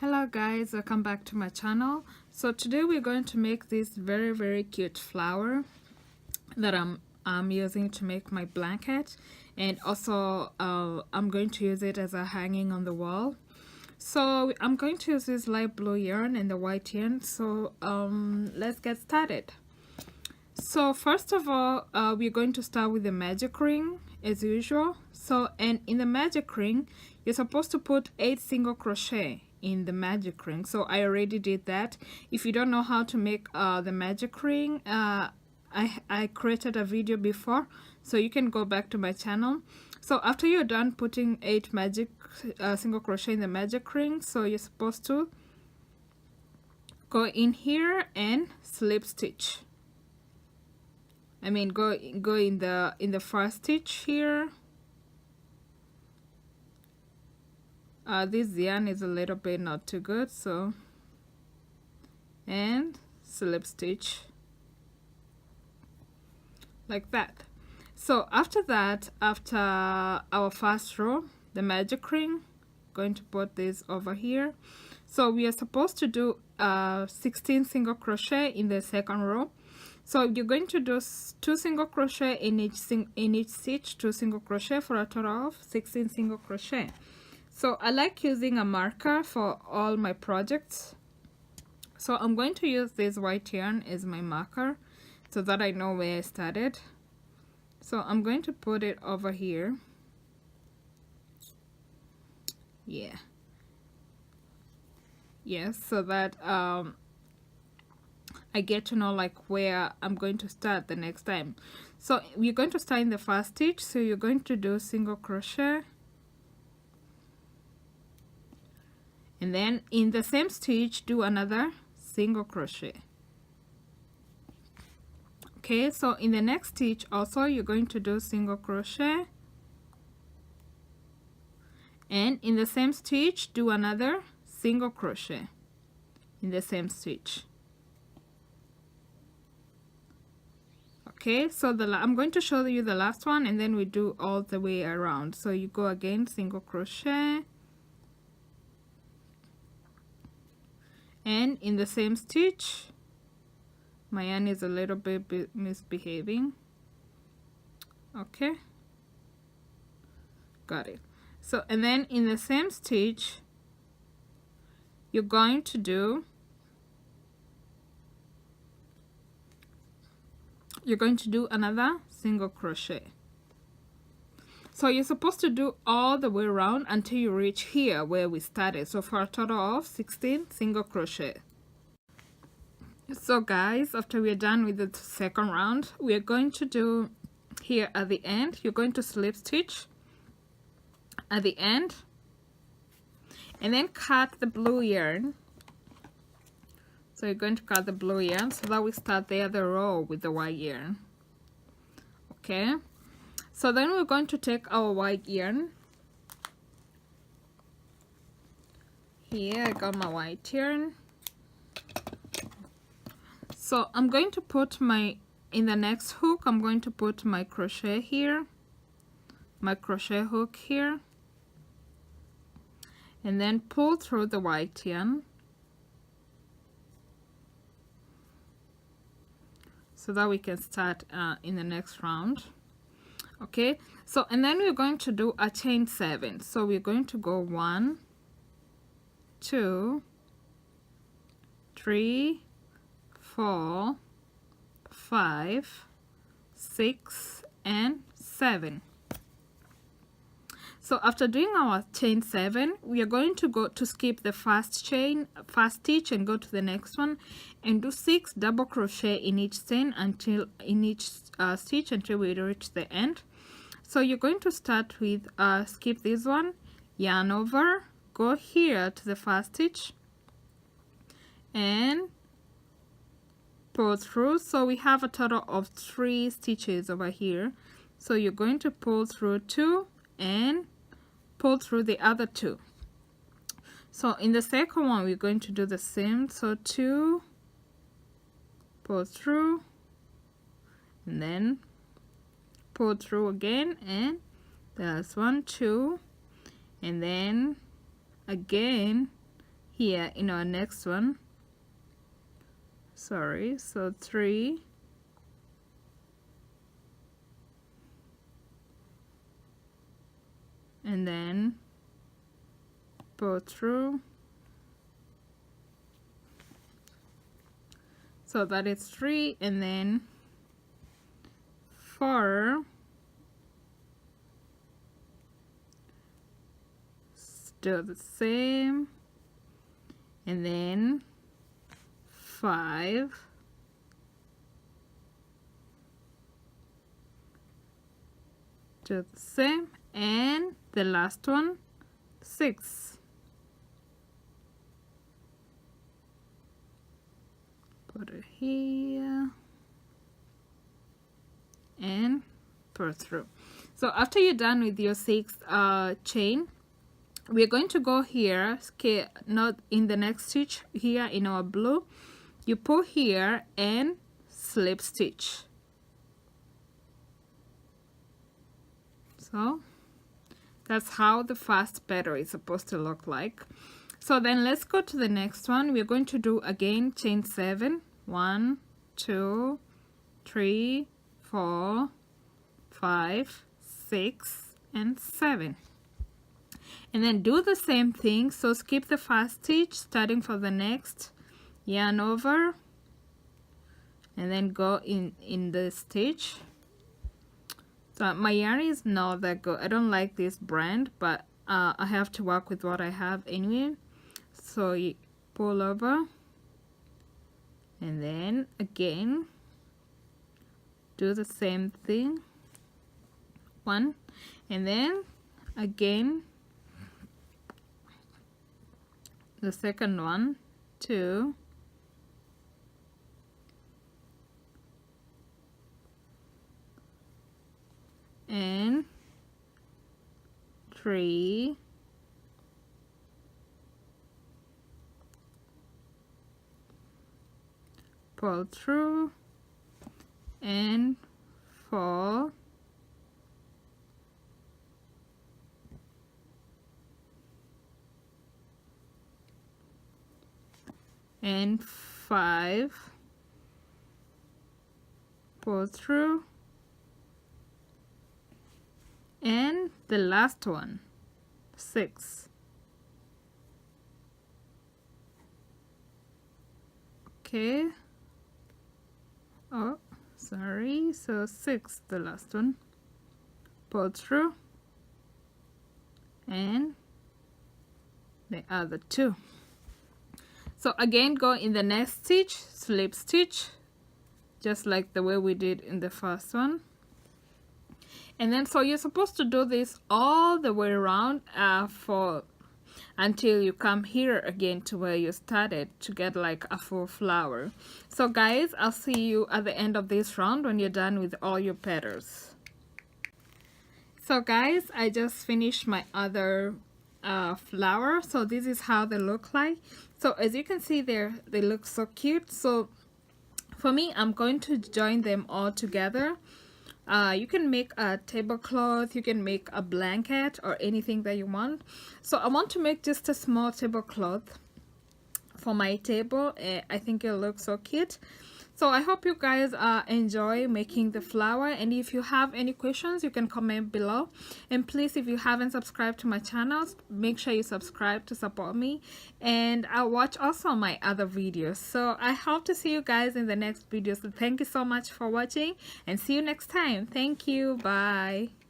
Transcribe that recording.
Hello guys, welcome back to my channel. So today we're going to make this very cute flower that I'm using to make my blanket, and also I'm going to use it as a hanging on the wall. So I'm going to use this light blue yarn and the white yarn. So let's get started. So first of all, we're going to start with the magic ring as usual. So, and in the magic ring you're supposed to put 8 single crochet in the magic ring. So I already did that. If you don't know how to make the magic ring, I created a video before, so you can go back to my channel. So after you're done putting 8 single crochet in the magic ring, so you're supposed to go in here and slip stitch. I mean go in the first stitch here. This yarn is a little bit not too good, so, and slip stitch like that. So after that, after our first row, the magic ring, going to put this over here. So we are supposed to do 16 single crochet in the second row. So you're going to do 2 single crochet in each stitch, 2 single crochet for a total of 16 single crochet. So I like using a marker for all my projects. So I'm going to use this white yarn as my marker so that I know where I started. So I'm going to put it over here. Yeah. Yes, so that I get to know like where I'm going to start the next time. So we're going to start in the first stitch. So you're going to do single crochet. And then in the same stitch do another single crochet. Okay, so in the next stitch also you're going to do single crochet, and in the same stitch do another single crochet in the same stitch. Okay, so I'm going to show you the last one, and then we do all the way around. So you go again, single crochet, and in the same stitch, my yarn is a little bit misbehaving. Okay, got it. So, and then in the same stitch you're going to do another single crochet. So you're supposed to do all the way around until you reach here where we started. So for a total of 16 single crochet. So guys, after we're done with the second round, we're going to do here at the end, you're going to slip stitch at the end and then cut the blue yarn. So you're going to cut the blue yarn so that we start the other row with the white yarn. Okay, so then we're going to take our white yarn. Here I got my white yarn. So I'm going to put in the next hook, I'm going to put my crochet here, my crochet hook here, and then pull through the white yarn so that we can start in the next round. Okay, so and then we're going to do a chain 7. So we're going to go 1, 2, 3, 4, 5, 6, and 7. So after doing our chain 7, we are going to go to skip the first stitch and go to the next one and do 6 double crochet in each stitch until we reach the end. So you're going to start with skip this one, yarn over, go here to the first stitch and pull through. So we have a total of 3 stitches over here. So you're going to pull through 2 and pull through the other 2. So in the second one we're going to do the same. So 2, pull through, and then pull through again, and the last one, 2, and then again here in our next one. Sorry, so 3, and then pull through. So that is 3, and then 4, still the same, and then 5, still the same, and the last one 6. Put it here and pull through. So after you're done with your 6th chain, we're going to go here, okay, not in the next stitch, here in our blue, you pull here and slip stitch. So that's how the first pattern is supposed to look like. So then let's go to the next one. We're going to do again chain 7. 1, 2, 3, 4, 5, 6, and 7. And then do the same thing. So skip the first stitch, starting for the next, yarn over, and then go in the stitch. So my yarn is not that good. I don't like this brand, but I have to work with what I have anyway. So you pull over, and then again do the same thing, 1, and then again the second one, 2, and 3, pull through, and 4, and 5, pull through, and the last one, 6. Okay, oh sorry, so 6, the last one, pull through, and the other 2. So again, go in the next stitch, slip stitch, just like the way we did in the first one. And then so you're supposed to do this all the way around until you come here again to where you started, to get like a full flower. So guys, I'll see you at the end of this round when you're done with all your petals. So guys, I just finished my other flower. So this is how they look like. So as you can see there, they look so cute. So for me, I'm going to join them all together. You can make a tablecloth, you can make a blanket, or anything that you want. So I want to make just a small tablecloth for my table. I think it'll look so cute. So I hope you guys enjoy making the flower, and if you have any questions, you can comment below. And please, if you haven't subscribed to my channel, make sure you subscribe to support me, and I'll watch also my other videos. So I hope to see you guys in the next video. So thank you so much for watching, and see you next time. Thank you. Bye.